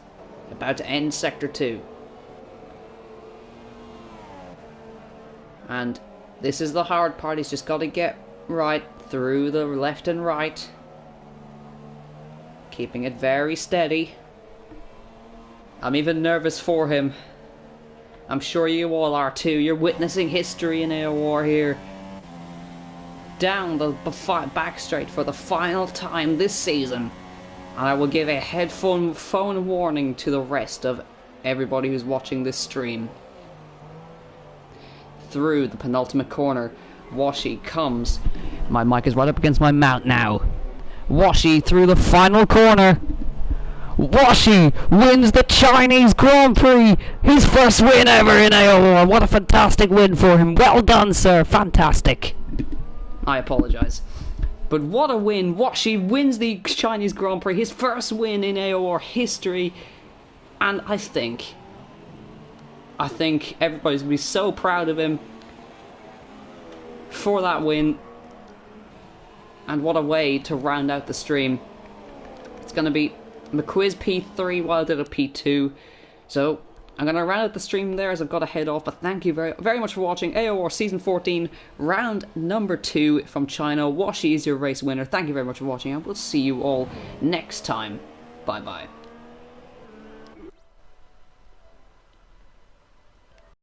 About to end Sector 2. And this is the hard part. He's just got to get right through the left and right. Keeping it very steady. I'm even nervous for him. I'm sure you all are too. You're witnessing history in Aor here. Down the back straight for the final time this season. And I will give a headphone warning to the rest of everybody who's watching this stream. Through the penultimate corner, Washi comes. My mic is right up against my mouth now. Washi through the final corner. Washi wins the Chinese Grand Prix. His first win ever in Aor. What a fantastic win for him. Well done, sir. Fantastic. I apologise. But what a win. Washi wins the Chinese Grand Prix. His first win in Aor history. And I think everybody's going to be so proud of him for that win. And what a way to round out the stream. It's going to be McQuiz P3 while I did a P2. So I'm going to round out the stream there as I've got to head off. But thank you very, very much for watching Aor Season 14, round number 2 from China. Washi is your race winner. Thank you very much for watching, and we'll see you all next time. Bye bye.